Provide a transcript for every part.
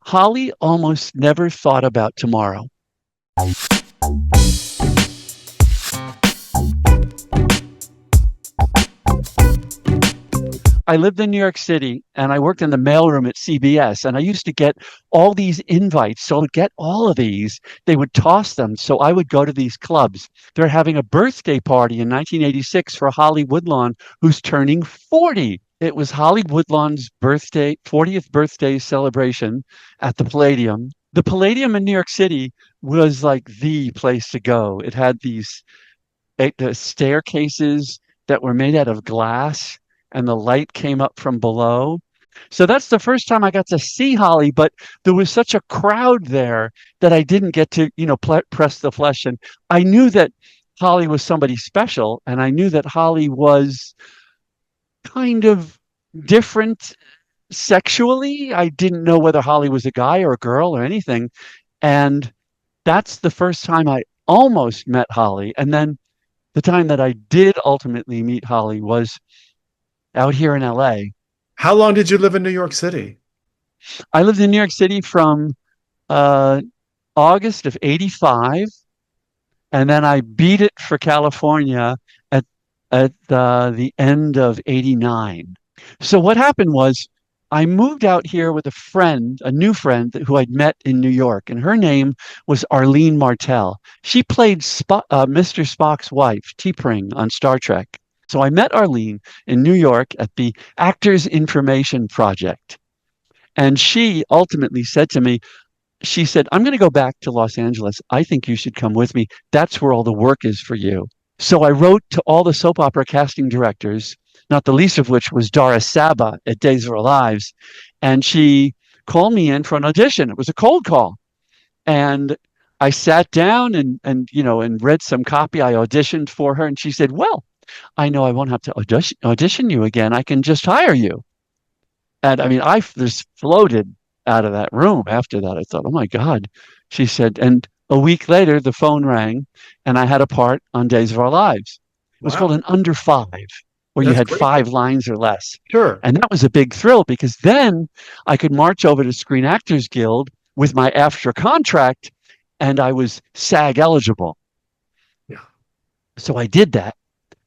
Holly almost never thought about tomorrow. I lived in New York City and I worked in the mailroom at CBS, and I used to get all these invites. So to get all of these, they would toss them. So I would go to these clubs. They're having a birthday party in 1986 for Holly Woodlawn, who's turning 40. It was Holly Woodlawn's 40th birthday celebration at the Palladium. The Palladium in New York City was like the place to go. It had these the staircases that were made out of glass, and the light came up from below. So that's the first time I got to see Holly, but there was such a crowd there that I didn't get to, press the flesh. And I knew that Holly was somebody special, and I knew that Holly was kind of different sexually. I didn't know whether Holly was a guy or a girl or anything. And that's the first time I almost met Holly. And then the time that I did ultimately meet Holly was out here in LA. How long did you live in New York City? I lived in New York City from uh, August of 85, and then I beat it for California at the end of 89. So what happened was I moved out here with a friend, a new friend who I'd met in New York, and her name was Arlene Martell. She played Mr. Spock's wife, T'Pring, on Star Trek. So I met Arlene in New York at the Actors Information Project. And she ultimately said to me, she said, I'm going to go back to Los Angeles. I think you should come with me. That's where all the work is for you. So I wrote to all the soap opera casting directors, not the least of which was Doris Saba at Days of Our Lives. And she called me in for an audition. It was a cold call. And I sat down and read some copy. I auditioned for her, and she said, well, I know I won't have to audition you again. I can just hire you. And I mean, I just floated out of that room after that. I thought, oh my God. She said, and a week later, the phone rang and I had a part on Days of Our Lives. It was called Wow, an under five, where you that's had great. 5 lines or less. Sure. And that was a big thrill because then I could march over to Screen Actors Guild with my AFTRA contract, and I was SAG eligible. Yeah. So I did that.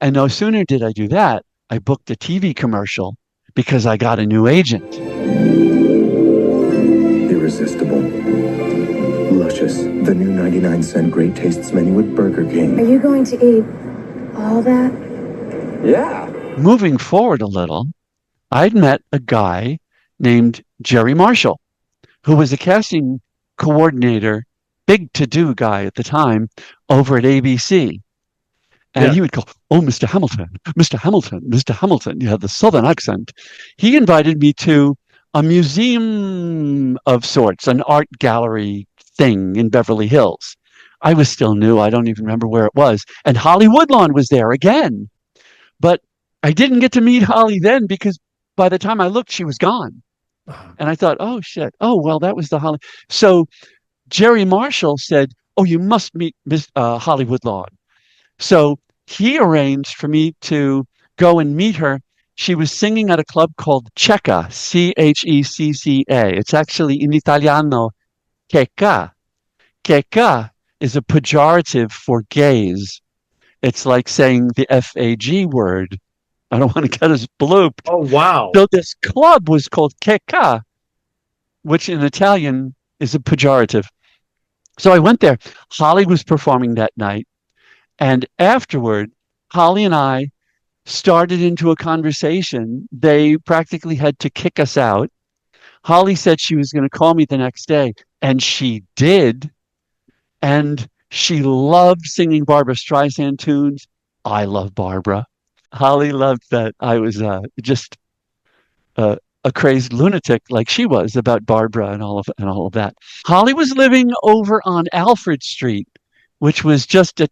And no sooner did I do that, I booked a TV commercial because I got a new agent. Irresistible. Luscious. The new 99-cent Great Tastes menu at Burger King. Are you going to eat all that? Yeah. Moving forward a little, I'd met a guy named Jerry Marshall, who was a casting coordinator, big to-do guy at the time, over at ABC. And Yeah. he would call, oh, Mr. Hamilton, Mr. Hamilton, Mr. Hamilton. You had the Southern accent. He invited me to a museum of sorts, an art gallery thing in Beverly Hills. I was still new. I don't even remember where it was. And Holly Woodlawn was there again. But I didn't get to meet Holly then because by the time I looked, she was gone. Uh-huh. And I thought, oh, shit. Oh, well, that was the Holly. So Jerry Marshall said, oh, you must meet Miss Holly Woodlawn. So he arranged for me to go and meet her. She was singing at a club called Checca, Checca. It's actually in Italiano, Checca. Checca is a pejorative for gays. It's like saying the FAG word. I don't want to get us blooped. Oh, wow. So this club was called Checca, which in Italian is a pejorative. So I went there. Holly was performing that night. And afterward, Holly and I started into a conversation. They practically had to kick us out. Holly said she was going to call me the next day, and she did. And she loved singing Barbra Streisand tunes. I love Barbara. Holly loved that I was just a crazed lunatic like she was about Barbara and all of that. Holly was living over on Alfred Street, which was just a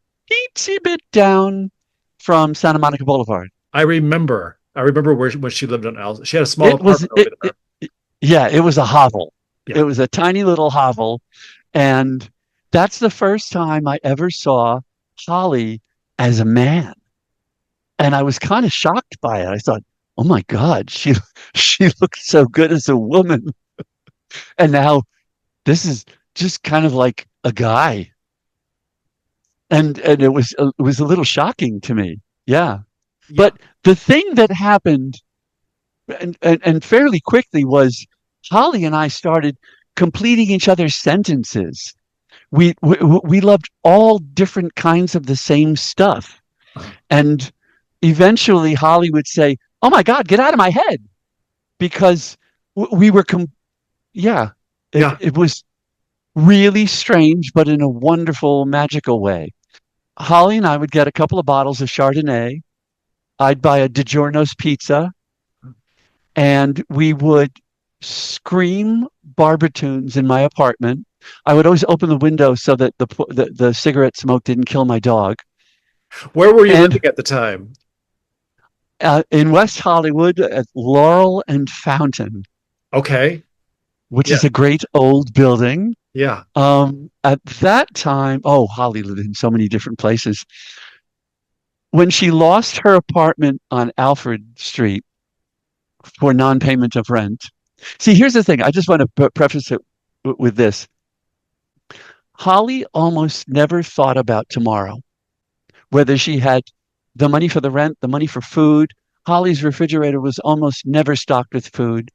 teensy bit down from Santa Monica Boulevard. I remember. I remember when she lived on Al. She had a small It was apartment over there. yeah, it was a hovel. Yeah. It was a tiny little hovel, and that's the first time I ever saw Holly as a man. And I was kind of shocked by it. I thought, oh my God, she she looked so good as a woman. And now this is just kind of like a guy. And it was a little shocking to me. Yeah. Yeah. But the thing that happened and fairly quickly was Holly and I started completing each other's sentences. We loved all different kinds of the same stuff. Uh-huh. And eventually Holly would say, "Oh my God, get out of my head." Because we were, yeah, Yeah. it was really strange, but in a wonderful, magical way. Holly and I would get a couple of bottles of Chardonnay. I'd buy a DiGiorno's pizza, and we would scream Barbertunes in my apartment. I would always open the window so that the cigarette smoke didn't kill my dog. Where were you living And at the time? in West Hollywood at Laurel and Fountain, Okay. which Yeah. is a great old building. Yeah. At that time, oh, Holly lived in so many different places. When she lost her apartment on Alfred Street for non-payment of rent. See, here's the thing. I just want to preface it with this. Holly almost never thought about tomorrow, whether she had the money for the rent, the money for food. Holly's refrigerator was almost never stocked with food.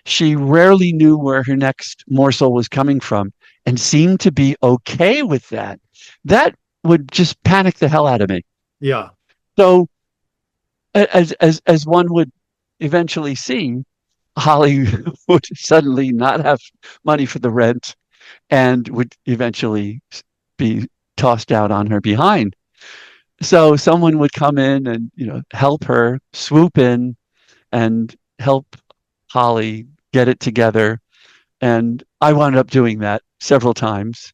She rarely knew where her next morsel was coming from and seemed to be okay with that. That would just panic the hell out of me. Yeah. So, as one would eventually see, Holly would suddenly not have money for the rent and would eventually be tossed out on her behind. So someone would come in and, help her swoop in and help Holly get it together. And I wound up doing that several times.